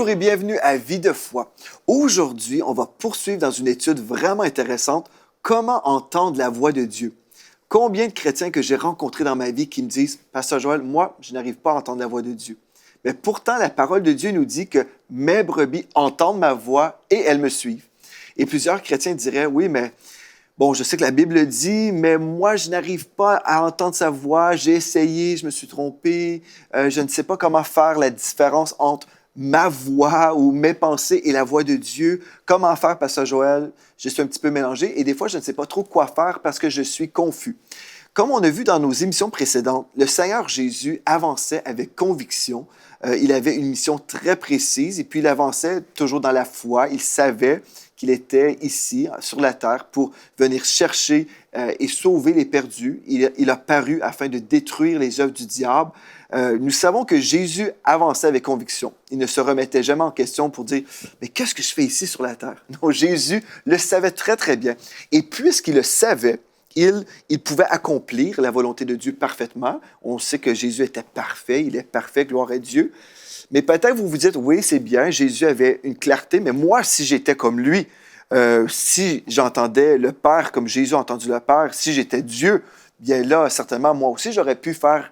Bonjour et bienvenue à Vie de foi. Aujourd'hui, on va poursuivre dans une étude vraiment intéressante, comment entendre la voix de Dieu. Combien de chrétiens que j'ai rencontrés dans ma vie qui me disent « Pasteur Joël, moi, je n'arrive pas à entendre la voix de Dieu. » Mais pourtant, la parole de Dieu nous dit que « Mes brebis entendent ma voix et elles me suivent. » Et plusieurs chrétiens diraient « Oui, mais bon, je sais que la Bible dit, mais moi, je n'arrive pas à entendre sa voix. J'ai essayé, je me suis trompé. Je ne sais pas comment faire la différence entre ma voix ou mes pensées et la voix de Dieu. Comment faire, Pasteur Joël? Je suis un petit peu mélangé et des fois, je ne sais pas trop quoi faire parce que je suis confus. » Comme on a vu dans nos émissions précédentes, le Seigneur Jésus avançait avec conviction. Il avait une mission très précise et puis il avançait toujours dans la foi. Il savait qu'il était ici, sur la terre, pour venir chercher et sauver les perdus. Il a paru afin de détruire les œuvres du diable. Nous savons que Jésus avançait avec conviction. Il ne se remettait jamais en question pour dire « Mais qu'est-ce que je fais ici sur la terre? » Non, Jésus le savait très, très bien. Et puisqu'il le savait, il pouvait accomplir la volonté de Dieu parfaitement. On sait que Jésus était parfait, il est parfait, gloire à Dieu. Mais peut-être vous vous dites, oui, c'est bien, Jésus avait une clarté, mais moi, si j'étais comme lui, si j'entendais le Père comme Jésus a entendu le Père, si j'étais Dieu, bien là, certainement, moi aussi, j'aurais pu faire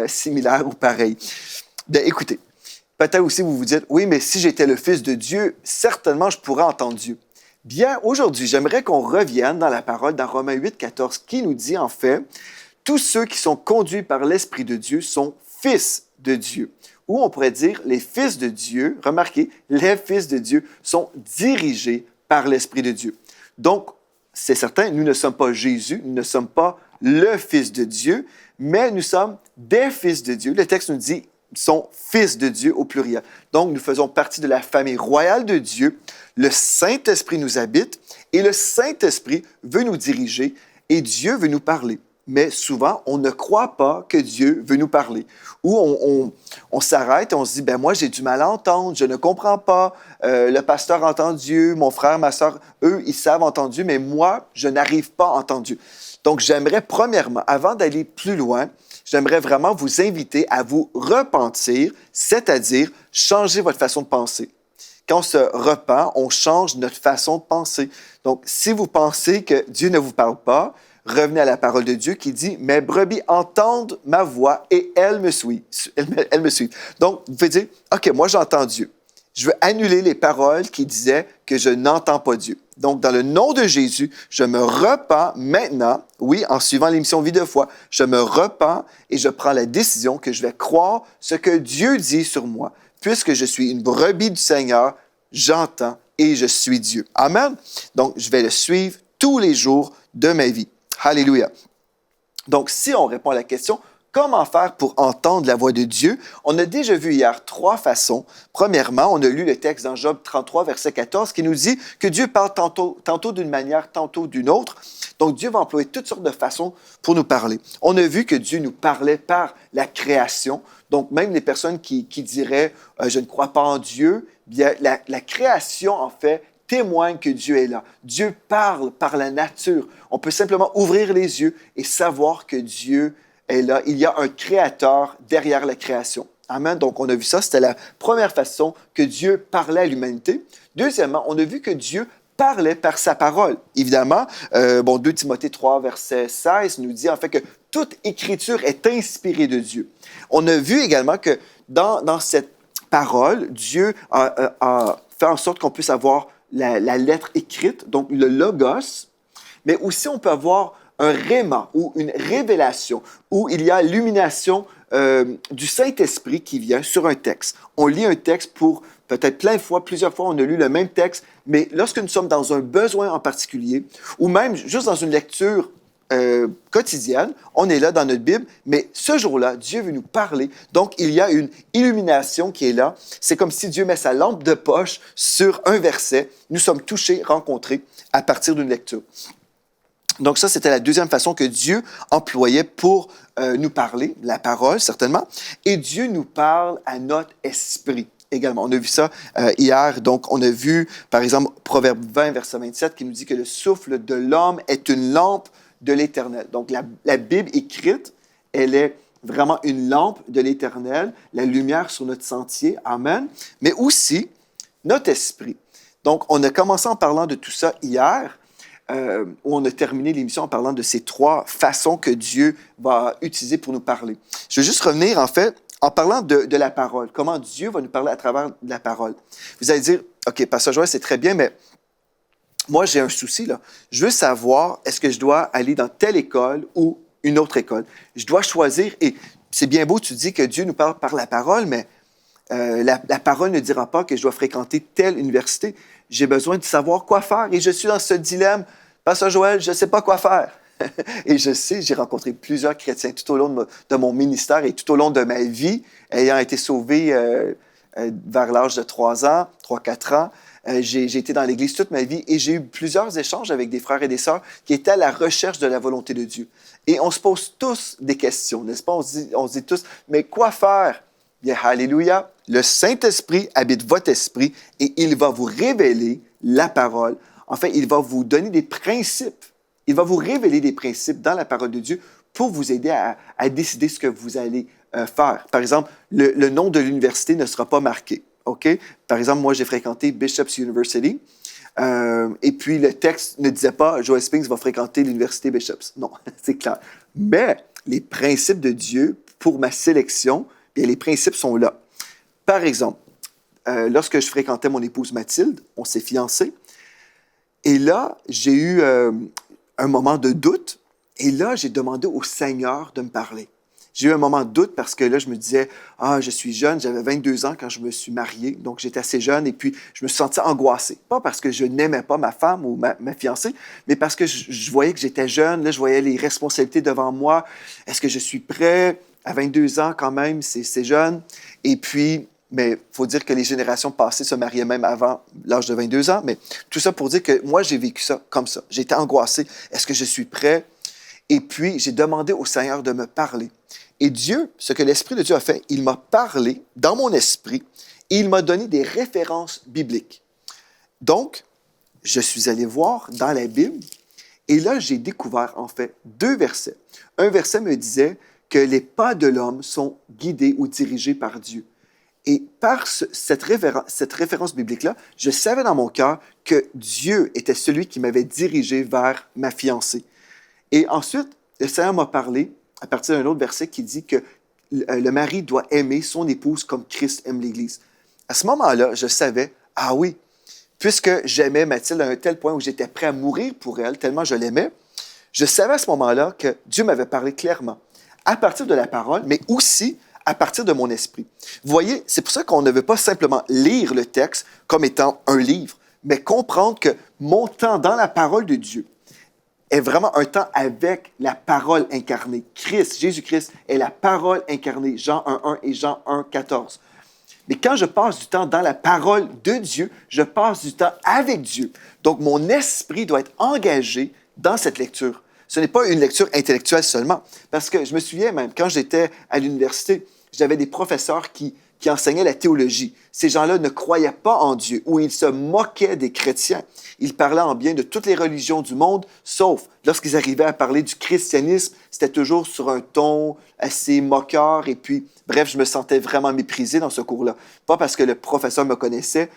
similaire ou pareil. Bien, écoutez, peut-être aussi vous vous dites, oui, mais si j'étais le Fils de Dieu, certainement, je pourrais entendre Dieu. Bien, aujourd'hui, j'aimerais qu'on revienne dans la parole, dans Romains 8, 14, qui nous dit en fait, « Tous ceux qui sont conduits par l'Esprit de Dieu sont fils de Dieu. » Ou on pourrait dire, les fils de Dieu, remarquez, les fils de Dieu sont dirigés par l'Esprit de Dieu. Donc, c'est certain, nous ne sommes pas Jésus, nous ne sommes pas le Fils de Dieu, mais nous sommes des fils de Dieu. Le texte nous dit, sont fils de Dieu au pluriel. Donc, nous faisons partie de la famille royale de Dieu. Le Saint-Esprit nous habite et le Saint-Esprit veut nous diriger et Dieu veut nous parler. Mais souvent, on ne croit pas que Dieu veut nous parler. Ou on s'arrête et on se dit, ben moi, j'ai du mal à entendre, je ne comprends pas. Le pasteur entend Dieu, mon frère, ma soeur, eux, ils savent entendre Dieu, mais moi, je n'arrive pas à entendre Dieu. Donc, j'aimerais, premièrement, avant d'aller plus loin, j'aimerais vraiment vous inviter à vous repentir, c'est-à-dire changer votre façon de penser. Quand on se repent, on change notre façon de penser. Donc, si vous pensez que Dieu ne vous parle pas, revenez à la parole de Dieu qui dit « Mes brebis entendent ma voix et elles me suivent. » Elles me suivent. Donc, vous pouvez dire « OK, moi j'entends Dieu. Je veux annuler les paroles qui disaient que je n'entends pas Dieu. » Donc, dans le nom de Jésus, je me repens maintenant, oui, en suivant l'émission Vie de foi, je me repens et je prends la décision que je vais croire ce que Dieu dit sur moi. Puisque je suis une brebis du Seigneur, j'entends et je suis Dieu. Amen. Donc, je vais le suivre tous les jours de ma vie. Alléluia. Donc, si on répond à la question, comment faire pour entendre la voix de Dieu? On a déjà vu hier 3 façons. Premièrement, on a lu le texte dans Job 33, verset 14, qui nous dit que Dieu parle tantôt d'une manière, tantôt d'une autre. Donc, Dieu va employer toutes sortes de façons pour nous parler. On a vu que Dieu nous parlait par la création. Donc, même les personnes qui diraient « je ne crois pas en Dieu », bien, la création, en fait, témoigne que Dieu est là. Dieu parle par la nature. On peut simplement ouvrir les yeux et savoir que Dieu est là. Il y a un créateur derrière la création. Amen. Donc, on a vu ça. C'était la première façon que Dieu parlait à l'humanité. Deuxièmement, on a vu que Dieu parlait par sa parole. Évidemment, 2 Timothée 3, verset 16 nous dit en fait que toute écriture est inspirée de Dieu. On a vu également que dans cette parole, Dieu a fait en sorte qu'on puisse avoir la lettre écrite, donc le logos, mais aussi on peut avoir un réma ou une révélation où il y a l'illumination du Saint-Esprit qui vient sur un texte. On lit un texte pour peut-être plein de fois, plusieurs fois, on a lu le même texte, mais lorsque nous sommes dans un besoin en particulier, ou même juste dans une lecture quotidienne, on est là dans notre Bible, mais ce jour-là, Dieu veut nous parler. Donc, il y a une illumination qui est là. C'est comme si Dieu met sa lampe de poche sur un verset. Nous sommes touchés, rencontrés à partir d'une lecture. Donc ça, c'était la deuxième façon que Dieu employait pour nous parler, la parole certainement, et Dieu nous parle à notre esprit également. On a vu ça hier, donc on a vu par exemple Proverbe 20, verset 27, qui nous dit que le souffle de l'homme est une lampe de l'Éternel. Donc la Bible écrite, elle est vraiment une lampe de l'Éternel, la lumière sur notre sentier, amen, mais aussi notre esprit. Donc, on a commencé en parlant de tout ça hier, où on a terminé l'émission en parlant de ces 3 façons que Dieu va utiliser pour nous parler. Je vais juste revenir, en fait, en parlant de la parole. Comment Dieu va nous parler à travers la parole. Vous allez dire, OK, Pasteur Joël, c'est très bien, mais moi, j'ai un souci, là. Je veux savoir, est-ce que je dois aller dans telle école ou une autre école? Je dois choisir, et c'est bien beau, tu dis que Dieu nous parle par la parole, mais la parole ne dira pas que je dois fréquenter telle université. J'ai besoin de savoir quoi faire. Et je suis dans ce dilemme. Pasteur Joël, je ne sais pas quoi faire. Et je sais, j'ai rencontré plusieurs chrétiens tout au long de mon ministère et tout au long de ma vie, ayant été sauvé vers l'âge de 3 ans, 3-4 ans. J'ai été dans l'Église toute ma vie et j'ai eu plusieurs échanges avec des frères et des sœurs qui étaient à la recherche de la volonté de Dieu. Et on se pose tous des questions, n'est-ce pas? On se dit tous, mais quoi faire? Bien, alléluia, le Saint-Esprit habite votre esprit et il va vous révéler la parole. En fait, il va vous donner des principes. Il va vous révéler des principes dans la parole de Dieu pour vous aider à décider ce que vous allez faire. Par exemple, le nom de l'université ne sera pas marqué. OK? Par exemple, moi, j'ai fréquenté Bishop's University. Et puis, le texte ne disait pas « Joel Spinks va fréquenter l'université Bishop's ». Non, c'est clair. Mais les principes de Dieu pour ma sélection, bien, les principes sont là. Par exemple, lorsque je fréquentais mon épouse Mathilde, on s'est fiancés. Et là, j'ai eu un moment de doute. Et là, j'ai demandé au Seigneur de me parler. J'ai eu un moment de doute parce que là, je me disais, je suis jeune, j'avais 22 ans quand je me suis marié, donc j'étais assez jeune et puis je me sentais angoissé. Pas parce que je n'aimais pas ma femme ou ma fiancée, mais parce que je voyais que j'étais jeune, là, je voyais les responsabilités devant moi. Est-ce que je suis prêt? À 22 ans, quand même, c'est jeune. Et puis, mais il faut dire que les générations passées se mariaient même avant l'âge de 22 ans. Mais tout ça pour dire que moi, j'ai vécu ça comme ça. J'étais angoissé. Est-ce que je suis prêt? Et puis, j'ai demandé au Seigneur de me parler. Et Dieu, ce que l'Esprit de Dieu a fait, il m'a parlé dans mon esprit et il m'a donné des références bibliques. Donc, je suis allé voir dans la Bible et là, j'ai découvert en fait 2 versets. Un verset me disait que les pas de l'homme sont guidés ou dirigés par Dieu. Et par cette référence biblique-là, je savais dans mon cœur que Dieu était celui qui m'avait dirigé vers ma fiancée. Et ensuite, le Seigneur m'a parlé à partir d'un autre verset qui dit que le mari doit aimer son épouse comme Christ aime l'Église. À ce moment-là, je savais, ah oui, puisque j'aimais Mathilde à un tel point où j'étais prêt à mourir pour elle, tellement je l'aimais, je savais à ce moment-là que Dieu m'avait parlé clairement, à partir de la parole, mais aussi à partir de mon esprit. Vous voyez, c'est pour ça qu'on ne veut pas simplement lire le texte comme étant un livre, mais comprendre que mon temps dans la parole de Dieu est vraiment un temps avec la parole incarnée. Christ, Jésus-Christ est la parole incarnée, Jean 1.1 et Jean 1.14. Mais quand je passe du temps dans la parole de Dieu, je passe du temps avec Dieu. Donc, mon esprit doit être engagé dans cette lecture. Ce n'est pas une lecture intellectuelle seulement, parce que je me souviens même, quand j'étais à l'université, j'avais des professeurs qui enseignaient la théologie. Ces gens-là ne croyaient pas en Dieu, ou ils se moquaient des chrétiens. Ils parlaient en bien de toutes les religions du monde, sauf lorsqu'ils arrivaient à parler du christianisme, c'était toujours sur un ton assez moqueur, et puis, bref, je me sentais vraiment méprisé dans ce cours-là. Pas parce que le professeur me connaissait,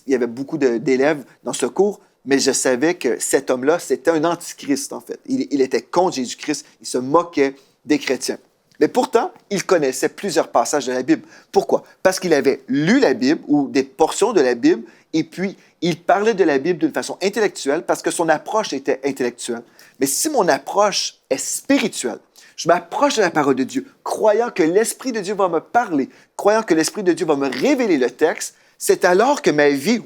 il y avait beaucoup d'élèves dans ce cours, mais je savais que cet homme-là, c'était un antichrist, en fait. Il était contre Jésus-Christ, il se moquait des chrétiens. Mais pourtant, il connaissait plusieurs passages de la Bible. Pourquoi? Parce qu'il avait lu la Bible ou des portions de la Bible, et puis il parlait de la Bible d'une façon intellectuelle parce que son approche était intellectuelle. Mais si mon approche est spirituelle, je m'approche de la parole de Dieu, croyant que l'Esprit de Dieu va me parler, croyant que l'Esprit de Dieu va me révéler le texte, c'est alors que ma vie,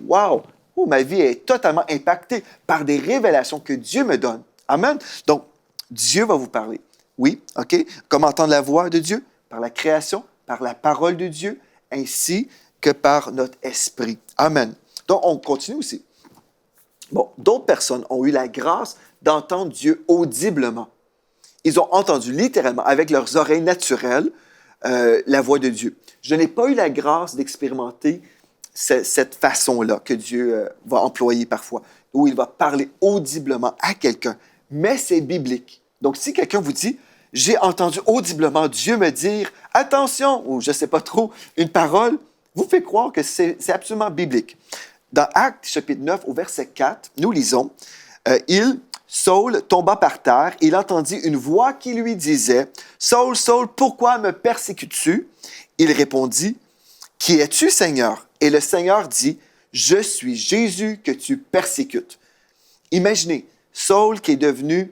ma vie est totalement impactée par des révélations que Dieu me donne. Amen. Donc, Dieu va vous parler. Oui, OK. Comment entendre la voix de Dieu? Par la création, par la parole de Dieu, ainsi que par notre esprit. Amen. Donc, on continue aussi. Bon, d'autres personnes ont eu la grâce d'entendre Dieu audiblement. Ils ont entendu littéralement, avec leurs oreilles naturelles, la voix de Dieu. Je n'ai pas eu la grâce d'expérimenter cette façon-là que Dieu va employer parfois, où il va parler audiblement à quelqu'un. Mais c'est biblique. Donc, si quelqu'un vous dit, j'ai entendu audiblement Dieu me dire, attention, ou je ne sais pas trop, une parole, vous fait croire que c'est absolument biblique. Dans Actes, chapitre 9, au verset 4, nous lisons, Saul tomba par terre, il entendit une voix qui lui disait, « Saul, Saul, pourquoi me persécutes-tu? » Il répondit, « Qui es-tu, Seigneur? » Et le Seigneur dit, « Je suis Jésus que tu persécutes. » Imaginez, Saul, qui est devenu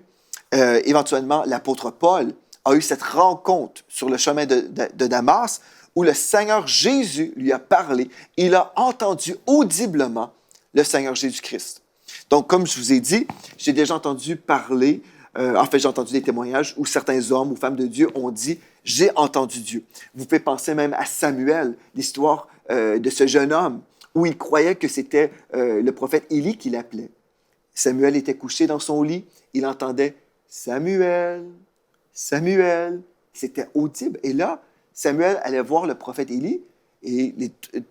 éventuellement l'apôtre Paul, a eu cette rencontre sur le chemin de Damas où le Seigneur Jésus lui a parlé. Il a entendu audiblement le Seigneur Jésus-Christ. Donc, comme je vous ai dit, j'ai déjà entendu parler, j'ai entendu des témoignages où certains hommes ou femmes de Dieu ont dit « J'ai entendu Dieu ». Vous pouvez penser même à Samuel, l'histoire de ce jeune homme, où il croyait que c'était le prophète Élie qui l'appelait. Samuel était couché dans son lit, il entendait « Samuel, Samuel ». C'était audible. Et là, Samuel allait voir le prophète Élie et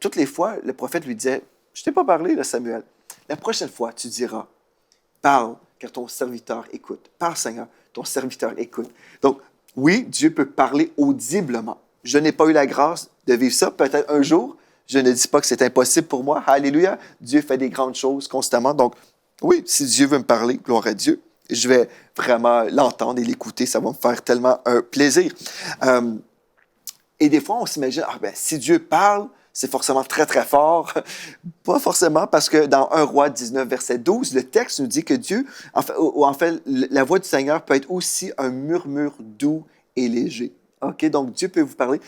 toutes les fois, le prophète lui disait « Je ne t'ai pas parlé, là, Samuel. La prochaine fois, tu diras « Parle, car ton serviteur écoute. Parle, Seigneur, ton serviteur écoute. » Donc, oui, Dieu peut parler audiblement. Je n'ai pas eu la grâce de vivre ça. Peut-être un jour, je ne dis pas que c'est impossible pour moi. Alléluia. Dieu fait des grandes choses constamment. Donc, oui, si Dieu veut me parler, gloire à Dieu, je vais vraiment l'entendre et l'écouter. Ça va me faire tellement un plaisir. Et des fois, on s'imagine, si Dieu parle, c'est forcément très, très fort. Pas forcément, parce que dans 1 Roi 19, verset 12, le texte nous dit que Dieu, en fait, la voix du Seigneur peut être aussi un murmure doux et léger. OK? Donc, Dieu peut vous parler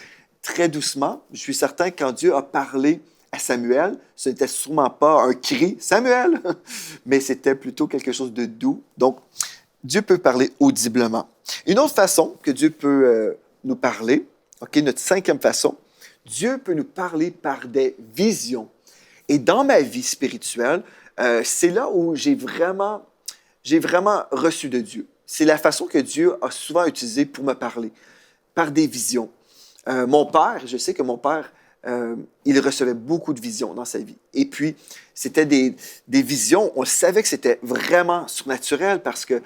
très doucement. Je suis certain que quand Dieu a parlé à Samuel, ce n'était sûrement pas un cri « Samuel », mais c'était plutôt quelque chose de doux. Donc, Dieu peut parler audiblement. Une autre façon que Dieu peut nous parler, OK, notre cinquième façon, Dieu peut nous parler par des visions. Et dans ma vie spirituelle, c'est là où j'ai vraiment reçu de Dieu. C'est la façon que Dieu a souvent utilisée pour me parler, par des visions. Mon père, je sais que mon père, il recevait beaucoup de visions dans sa vie. Et puis, c'était des visions, on savait que c'était vraiment surnaturel parce que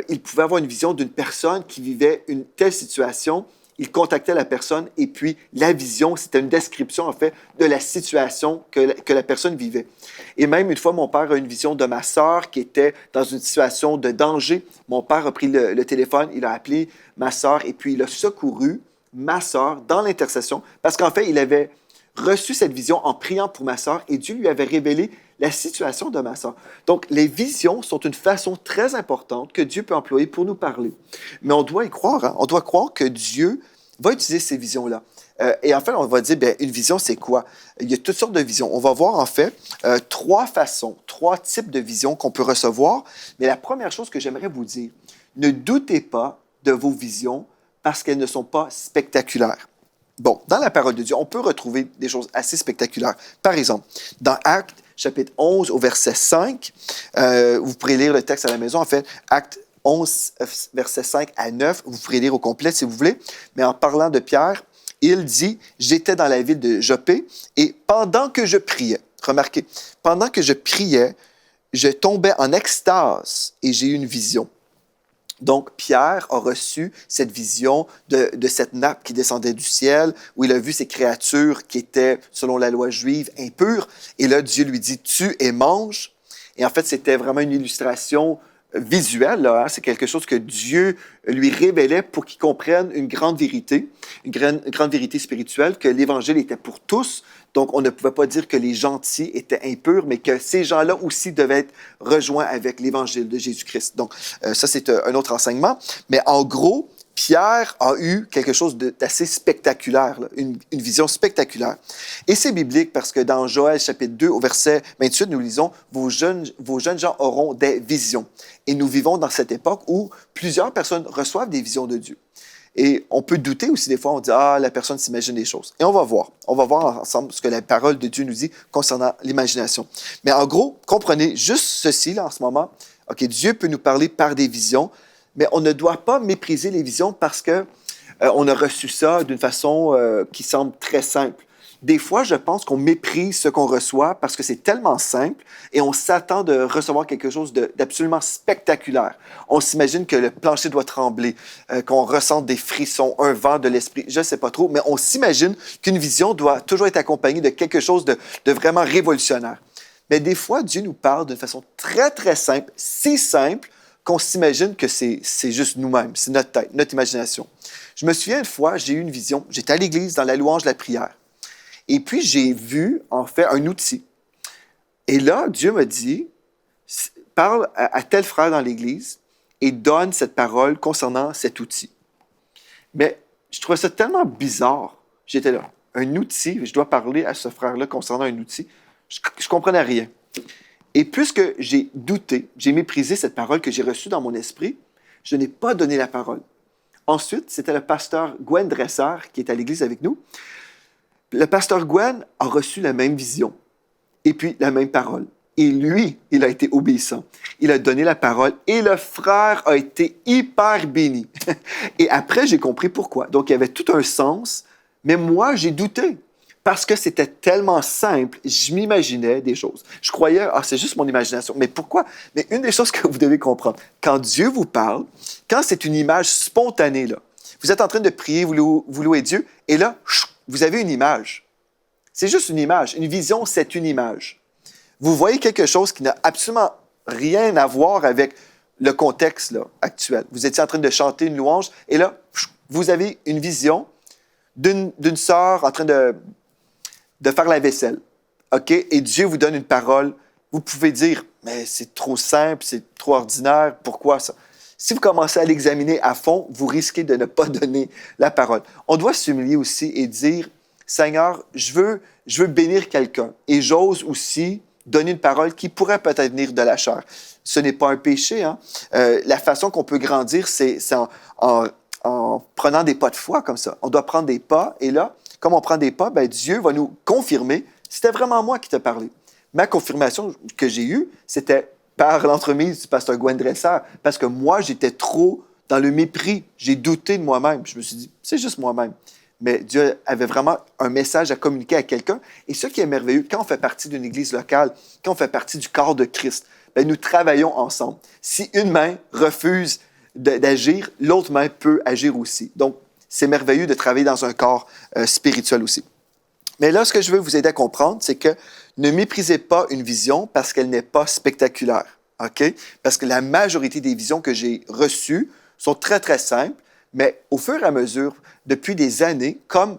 il pouvait avoir une vision d'une personne qui vivait une telle situation. Il contactait la personne et puis la vision, c'était une description en fait de la situation que la personne vivait. Et même une fois, mon père a eu une vision de ma sœur qui était dans une situation de danger. Mon père a pris le téléphone, il a appelé ma sœur et puis il a secouru ma sœur dans l'intercession parce qu'en fait, il avait reçu cette vision en priant pour ma sœur et Dieu lui avait révélé la situation de ma sœur. Donc, les visions sont une façon très importante que Dieu peut employer pour nous parler. Mais on doit y croire, hein? On doit croire que Dieu va utiliser ces visions-là. Et en fait, on va dire, bien, une vision, c'est quoi? Il y a toutes sortes de visions. On va voir, en fait, trois types de visions qu'on peut recevoir. Mais la première chose que j'aimerais vous dire, ne doutez pas de vos visions parce qu'elles ne sont pas spectaculaires. Bon, dans la parole de Dieu, on peut retrouver des choses assez spectaculaires. Par exemple, dans Actes, chapitre 11, au verset 5, vous pourrez lire le texte à la maison. En fait, Actes 11, versets 5 à 9, vous pourrez lire au complet si vous voulez. Mais en parlant de Pierre, il dit « J'étais dans la ville de Joppé et pendant que je priais, remarquez, pendant que je priais, je tombais en extase et j'ai eu une vision. » Donc, Pierre a reçu cette vision de cette nappe qui descendait du ciel, où il a vu ces créatures qui étaient, selon la loi juive, impures. Et là, Dieu lui dit « Tue et mange ». Et en fait, c'était vraiment une illustration visuelle. Là, hein? C'est quelque chose que Dieu lui révélait pour qu'il comprenne une grande vérité spirituelle, que l'Évangile était pour tous. Donc, on ne pouvait pas dire que les gentils étaient impurs, mais que ces gens-là aussi devaient être rejoints avec l'Évangile de Jésus-Christ. Donc, ça, c'est un autre enseignement. Mais en gros, Pierre a eu quelque chose d'assez spectaculaire, là, une vision spectaculaire. Et c'est biblique parce que dans Joël chapitre 2, au verset 28, nous lisons « Vos jeunes gens auront des visions ». Et nous vivons dans cette époque où plusieurs personnes reçoivent des visions de Dieu. Et on peut douter aussi des fois, on dit « Ah, la personne s'imagine des choses ». Et on va voir ensemble ce que la parole de Dieu nous dit concernant l'imagination. Mais en gros, comprenez juste ceci là en ce moment. OK, Dieu peut nous parler par des visions, mais on ne doit pas mépriser les visions parce qu'on a reçu ça d'une façon qui semble très simple. Des fois, je pense qu'on méprise ce qu'on reçoit parce que c'est tellement simple et on s'attend de recevoir quelque chose d'absolument spectaculaire. On s'imagine que le plancher doit trembler, qu'on ressente des frissons, un vent de l'esprit, je ne sais pas trop, mais on s'imagine qu'une vision doit toujours être accompagnée de quelque chose de vraiment révolutionnaire. Mais des fois, Dieu nous parle d'une façon très, très simple, si simple qu'on s'imagine que c'est juste nous-mêmes, c'est notre tête, notre imagination. Je me souviens une fois, j'ai eu une vision, j'étais à l'église dans la louange de la prière. Et puis, j'ai vu, en fait, un outil. Et là, Dieu m'a dit, parle à tel frère dans l'Église et donne cette parole concernant cet outil. Mais je trouvais ça tellement bizarre. J'étais là, un outil, je dois parler à ce frère-là concernant un outil. Je ne comprenais rien. Et puisque j'ai douté, j'ai méprisé cette parole que j'ai reçue dans mon esprit, je n'ai pas donné la parole. Ensuite, c'était le pasteur Gwen Dresser qui est à l'Église avec nous. Le pasteur Gwen a reçu la même vision et puis la même parole. Et lui, il a été obéissant. Il a donné la parole et le frère a été hyper béni. Et après, j'ai compris pourquoi. Donc, il y avait tout un sens, mais moi, j'ai douté parce que c'était tellement simple. Je m'imaginais des choses. Je croyais, c'est juste mon imagination. Mais pourquoi? Mais une des choses que vous devez comprendre, quand Dieu vous parle, quand c'est une image spontanée, là, vous êtes en train de prier, vous louez Dieu, et là, vous avez une image. C'est juste une image. Une vision, c'est une image. Vous voyez quelque chose qui n'a absolument rien à voir avec le contexte là, actuel. Vous étiez en train de chanter une louange et là, vous avez une vision d'une sœur en train de faire la vaisselle. OK? Et Dieu vous donne une parole. Vous pouvez dire, mais c'est trop simple, c'est trop ordinaire, pourquoi ça? Si vous commencez à l'examiner à fond, vous risquez de ne pas donner la parole. On doit s'humilier aussi et dire, Seigneur, je veux bénir quelqu'un et j'ose aussi donner une parole qui pourrait peut-être venir de la chair. Ce n'est pas un péché. Hein? La façon qu'on peut grandir, c'est en prenant des pas de foi comme ça. On doit prendre des pas et là, comme on prend des pas, ben, Dieu va nous confirmer, c'était vraiment moi qui t'ai parlé. Ma confirmation que j'ai eue, c'était par l'entremise du pasteur Gwen Dresser, parce que moi, j'étais trop dans le mépris. J'ai douté de moi-même. Je me suis dit, c'est juste moi-même. Mais Dieu avait vraiment un message à communiquer à quelqu'un. Et ce qui est merveilleux, quand on fait partie d'une église locale, quand on fait partie du corps de Christ, bien, nous travaillons ensemble. Si une main refuse d'agir, l'autre main peut agir aussi. Donc, c'est merveilleux de travailler dans un corps spirituel aussi. Mais là, ce que je veux vous aider à comprendre, c'est que ne méprisez pas une vision parce qu'elle n'est pas spectaculaire. OK? Parce que la majorité des visions que j'ai reçues sont très, très simples, mais au fur et à mesure, depuis des années, comme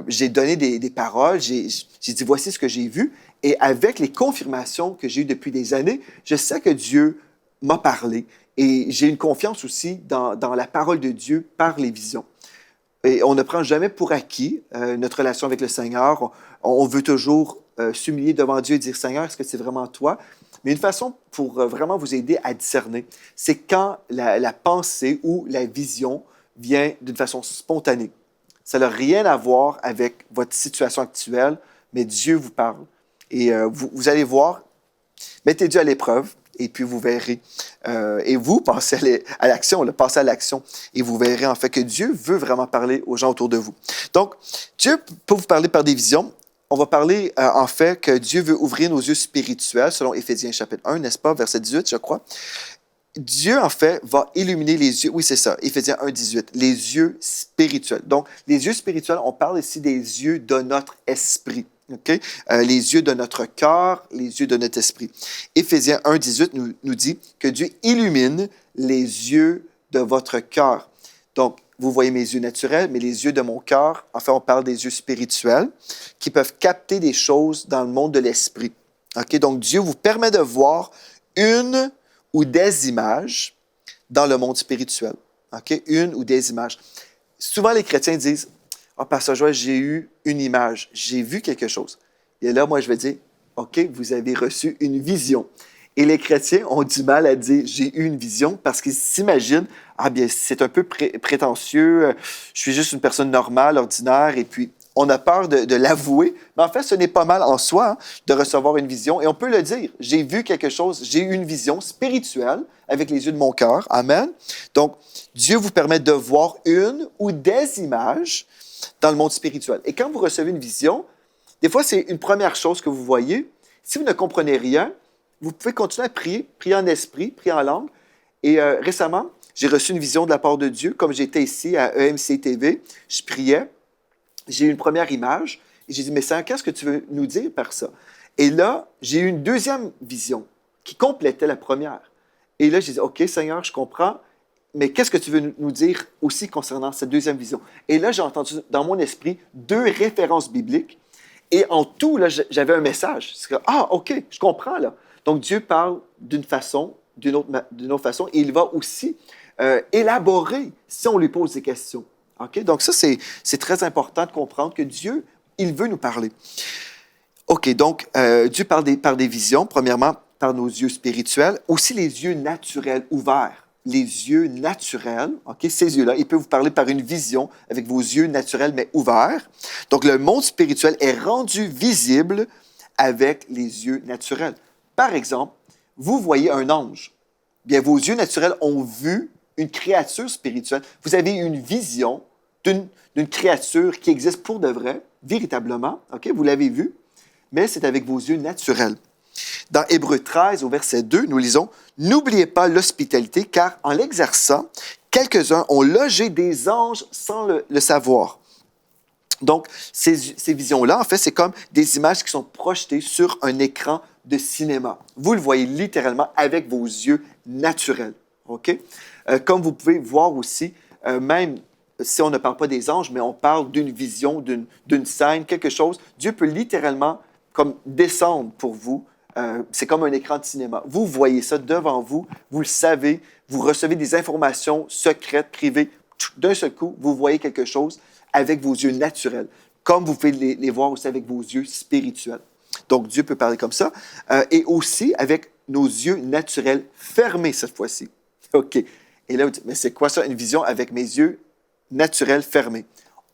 j'ai donné des paroles, j'ai dit voici ce que j'ai vu, et avec les confirmations que j'ai eues depuis des années, je sais que Dieu m'a parlé et j'ai une confiance aussi dans la parole de Dieu par les visions. Et on ne prend jamais pour acquis notre relation avec le Seigneur. On veut toujours s'humilier devant Dieu et dire, Seigneur, est-ce que c'est vraiment toi? Mais une façon pour vraiment vous aider à discerner, c'est quand la pensée ou la vision vient d'une façon spontanée. Ça n'a rien à voir avec votre situation actuelle, mais Dieu vous parle. Et vous allez voir, mettez Dieu à l'épreuve, et puis vous verrez. Et vous, passez à l'action, passez à l'action, et vous verrez en fait que Dieu veut vraiment parler aux gens autour de vous. Donc, Dieu peut vous parler par des visions. On va parler en fait que Dieu veut ouvrir nos yeux spirituels, selon Éphésiens chapitre 1, n'est-ce pas, verset 18, je crois. Dieu, en fait, va illuminer les yeux, oui, c'est ça, Éphésiens 1, 18, les yeux spirituels. Donc, les yeux spirituels, on parle ici des yeux de notre esprit. Okay? Les yeux de notre cœur, les yeux de notre esprit. Éphésiens 1, 18 nous dit que Dieu illumine les yeux de votre cœur. Donc, vous voyez mes yeux naturels, mais les yeux de mon cœur, en fait, on parle des yeux spirituels qui peuvent capter des choses dans le monde de l'esprit. Okay? Donc, Dieu vous permet de voir une ou des images dans le monde spirituel. Okay? Une ou des images. Souvent, les chrétiens disent, « Ah, Pasteur Joël, j'ai eu une image, j'ai vu quelque chose. » Et là, moi, je vais dire, « OK, vous avez reçu une vision. » Et les chrétiens ont du mal à dire, « J'ai eu une vision » parce qu'ils s'imaginent, « Ah bien, c'est un peu prétentieux, je suis juste une personne normale, ordinaire, et puis on a peur de l'avouer. » Mais en fait, ce n'est pas mal en soi hein, de recevoir une vision. Et on peut le dire, « J'ai vu quelque chose, j'ai eu une vision spirituelle avec les yeux de mon cœur. » Amen. Donc, Dieu vous permet de voir une ou des images dans le monde spirituel. Et quand vous recevez une vision, Des fois, c'est une première chose que vous voyez. Si vous ne comprenez rien, vous pouvez continuer à prier, prier en esprit, prier en langue. Et récemment, j'ai reçu une vision de la part de Dieu. Comme j'étais ici à EMC TV, je priais. J'ai eu une première image. Et j'ai dit, mais Seigneur, qu'est-ce que tu veux nous dire par ça? Et là, j'ai eu une deuxième vision qui complétait la première. Et là, j'ai dit, OK, Seigneur, je comprends, mais qu'est-ce que tu veux nous dire aussi concernant cette deuxième vision? Et là, j'ai entendu dans mon esprit 2 références bibliques. Et en tout, là, j'avais un message. C'est que, ah, OK, je comprends, là. Donc, Dieu parle d'une façon, d'une autre façon, et il va aussi élaborer si on lui pose des questions. OK? Donc, ça, c'est très important de comprendre que Dieu, il veut nous parler. OK, donc, Dieu parle par des visions, premièrement, par nos yeux spirituels, aussi les yeux naturels ouverts. Les yeux naturels, OK, ces yeux-là, il peut vous parler par une vision avec vos yeux naturels, mais ouverts. Donc, le monde spirituel est rendu visible avec les yeux naturels. Par exemple, vous voyez un ange. Bien, vos yeux naturels ont vu une créature spirituelle. Vous avez une vision d'une créature qui existe pour de vrai, véritablement. OK, vous l'avez vu, mais c'est avec vos yeux naturels. Dans Hébreux 13, au verset 2, nous lisons « N'oubliez pas l'hospitalité, car en l'exerçant, quelques-uns ont logé des anges sans le savoir. » Donc, ces visions-là, en fait, c'est comme des images qui sont projetées sur un écran de cinéma. Vous le voyez littéralement avec vos yeux naturels. OK? Comme vous pouvez voir aussi, même si on ne parle pas des anges, mais on parle d'une vision, d'une scène, quelque chose, Dieu peut littéralement comme descendre pour vous. C'est comme un écran de cinéma. Vous voyez ça devant vous, vous le savez, vous recevez des informations secrètes, privées. D'un seul coup, vous voyez quelque chose avec vos yeux naturels, comme vous pouvez les voir aussi avec vos yeux spirituels. Donc, Dieu peut parler comme ça. Et aussi avec nos yeux naturels fermés cette fois-ci. OK. Et là, vous dites, mais c'est quoi ça, une vision avec mes yeux naturels fermés?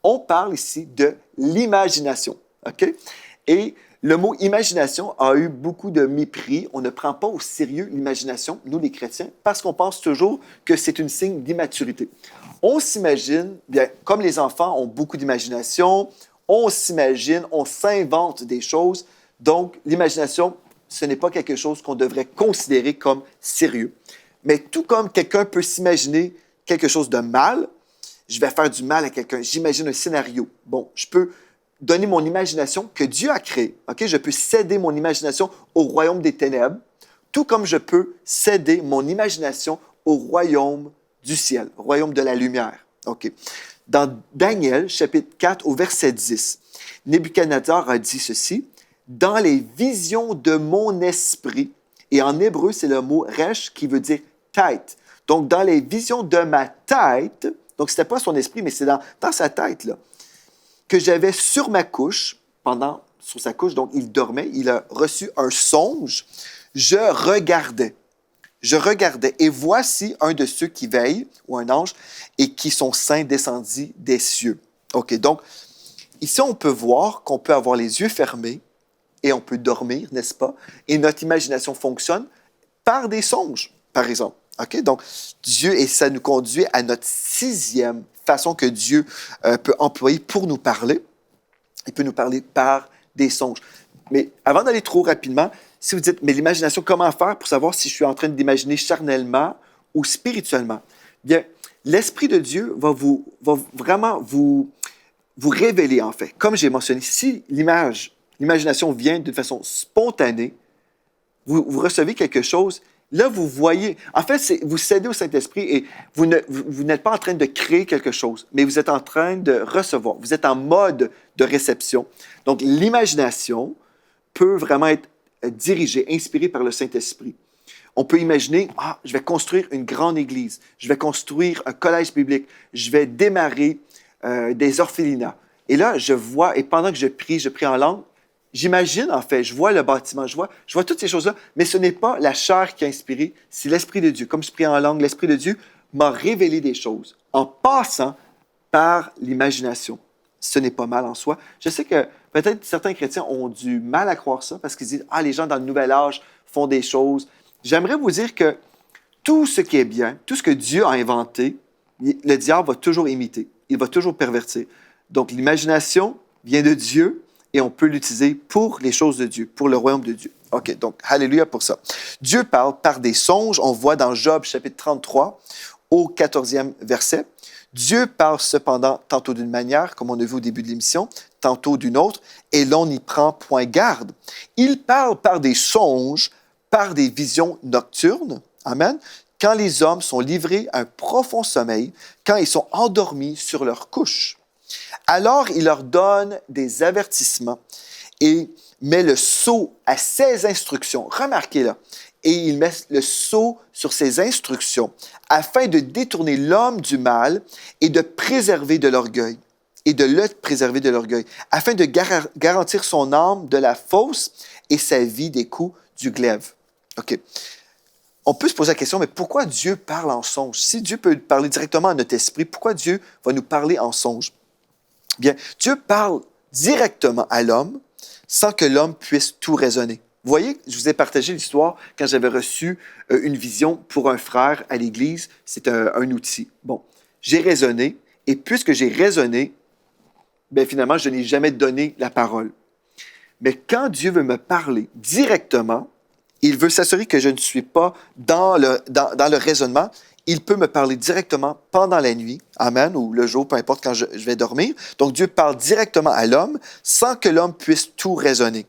On parle ici de l'imagination. OK? Et le mot imagination a eu beaucoup de mépris. On ne prend pas au sérieux l'imagination, nous les chrétiens, parce qu'on pense toujours que c'est une signe d'immaturité. On s'imagine, bien, comme les enfants ont beaucoup d'imagination, on s'imagine, on s'invente des choses. Donc, l'imagination, ce n'est pas quelque chose qu'on devrait considérer comme sérieux. Mais tout comme quelqu'un peut s'imaginer quelque chose de mal, je vais faire du mal à quelqu'un, j'imagine un scénario. Bon, je peux donner mon imagination que Dieu a créée. Okay? Je peux céder mon imagination au royaume des ténèbres, tout comme je peux céder mon imagination au royaume du ciel, au royaume de la lumière. Okay? Dans Daniel, chapitre 4, au verset 10, Nebuchadnezzar a dit ceci, « Dans les visions de mon esprit », et en hébreu, c'est le mot « resh » qui veut dire « tête ». Donc, dans les visions de ma tête, donc ce n'était pas son esprit, mais c'est dans sa tête, là, que j'avais sur ma couche, sur sa couche, donc il dormait, il a reçu un songe, je regardais, et voici un de ceux qui veillent, ou un ange, et qui son sein descendit des cieux. OK, donc, ici, on peut voir qu'on peut avoir les yeux fermés, et on peut dormir, n'est-ce pas? Et notre imagination fonctionne par des songes, par exemple. OK, donc, Dieu, et ça nous conduit à notre 6e façon que Dieu peut employer pour nous parler. Il peut nous parler par des songes. Mais avant d'aller trop rapidement, si vous dites, mais l'imagination, comment faire pour savoir si je suis en train d'imaginer charnellement ou spirituellement? Bien, l'Esprit de Dieu va vraiment vous révéler, en fait. Comme j'ai mentionné, si l'imagination vient d'une façon spontanée, vous recevez quelque chose. Là, vous voyez, en fait, vous cédez au Saint-Esprit et vous n'êtes pas en train de créer quelque chose, mais vous êtes en train de recevoir. Vous êtes en mode de réception. Donc, l'imagination peut vraiment être dirigée, inspirée par le Saint-Esprit. On peut imaginer, je vais construire une grande église, je vais construire un collège biblique, je vais démarrer des orphelinats. Et là, je vois, et pendant que je prie en langue, j'imagine, en fait, je vois le bâtiment, je vois toutes ces choses-là, mais ce n'est pas la chair qui a inspiré, c'est l'Esprit de Dieu. Comme je prie en langue, l'Esprit de Dieu m'a révélé des choses en passant par l'imagination. Ce n'est pas mal en soi. Je sais que peut-être certains chrétiens ont du mal à croire ça parce qu'ils disent « les gens dans le nouvel âge font des choses. » J'aimerais vous dire que tout ce qui est bien, tout ce que Dieu a inventé, le diable va toujours imiter. Il va toujours pervertir. Donc, l'imagination vient de Dieu et on peut l'utiliser pour les choses de Dieu, pour le royaume de Dieu. OK, donc, alléluia pour ça. Dieu parle par des songes. On voit dans Job, chapitre 33, au 14e verset. Dieu parle cependant tantôt d'une manière, comme on a vu au début de l'émission, tantôt d'une autre, et l'on n'y prend point garde. Il parle par des songes, par des visions nocturnes. Amen. Quand les hommes sont livrés à un profond sommeil, quand ils sont endormis sur leur couche. Alors, il leur donne des avertissements et met le sceau à ses instructions. Remarquez là. Et il met le sceau sur ses instructions afin de détourner l'homme du mal et de préserver de l'orgueil. Et de le préserver de l'orgueil, afin de garantir son âme de la fausse et sa vie des coups du glaive. OK. On peut se poser la question, mais pourquoi Dieu parle en songe? Si Dieu peut parler directement à notre esprit, pourquoi Dieu va nous parler en songe? Bien, Dieu parle directement à l'homme sans que l'homme puisse tout raisonner. Vous voyez, je vous ai partagé l'histoire quand j'avais reçu une vision pour un frère à l'Église. C'est un outil. Bon, j'ai raisonné, et puisque j'ai raisonné, bien, finalement, je n'ai jamais donné la parole. Mais quand Dieu veut me parler directement, il veut s'assurer que je ne suis pas dans le raisonnement. Il peut me parler directement pendant la nuit, amen, ou le jour, peu importe quand je vais dormir. Donc, Dieu parle directement à l'homme sans que l'homme puisse tout raisonner.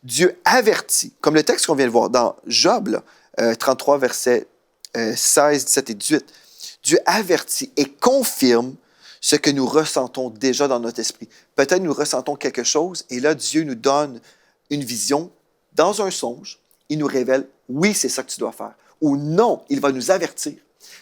Dieu avertit, comme le texte qu'on vient de voir dans Job, là, 33, versets 16, 17 et 18. Dieu avertit et confirme ce que nous ressentons déjà dans notre esprit. Peut-être nous ressentons quelque chose et là, Dieu nous donne une vision dans un songe. Il nous révèle, oui, c'est ça que tu dois faire. Ou non, il va nous avertir.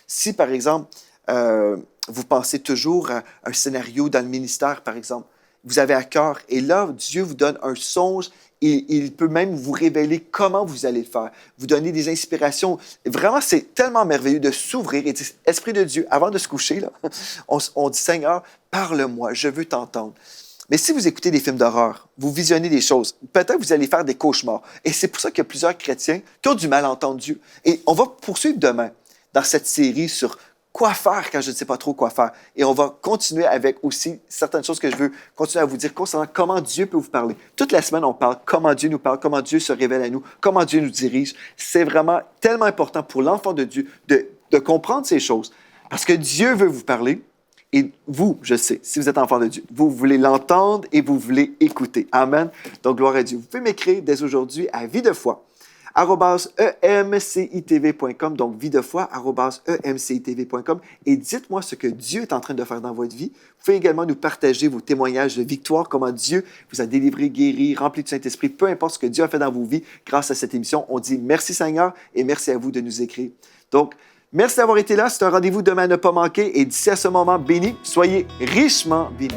Si, par exemple, vous pensez toujours à un scénario dans le ministère, par exemple, vous avez à cœur, et là, Dieu vous donne un songe, et il peut même vous révéler comment vous allez le faire, vous donner des inspirations. Vraiment, c'est tellement merveilleux de s'ouvrir et dire, Esprit de Dieu, avant de se coucher, là, on dit, Seigneur, parle-moi, je veux t'entendre. Mais si vous écoutez des films d'horreur, vous visionnez des choses, peut-être que vous allez faire des cauchemars. Et c'est pour ça qu'il y a plusieurs chrétiens qui ont du mal à entendre Dieu. Et on va poursuivre demain dans cette série sur quoi faire quand je ne sais pas trop quoi faire. Et on va continuer avec aussi certaines choses que je veux continuer à vous dire concernant comment Dieu peut vous parler. Toute la semaine, on parle comment Dieu nous parle, comment Dieu se révèle à nous, comment Dieu nous dirige. C'est vraiment tellement important pour l'enfant de Dieu de comprendre ces choses. Parce que Dieu veut vous parler. Et vous, je sais, si vous êtes enfant de Dieu, vous voulez l'entendre et vous voulez écouter. Amen. Donc, gloire à Dieu. Vous pouvez m'écrire dès aujourd'hui à videfoi @emcitv.com, donc videfoi @emcitv.com, et dites-moi ce que Dieu est en train de faire dans votre vie. Vous pouvez également nous partager vos témoignages de victoire, comment Dieu vous a délivré, guéri, rempli du Saint-Esprit, peu importe ce que Dieu a fait dans vos vies grâce à cette émission. On dit merci Seigneur et merci à vous de nous écrire. Donc, merci d'avoir été là. C'est un rendez-vous demain à ne pas manquer. Et d'ici à ce moment béni, soyez richement bénis.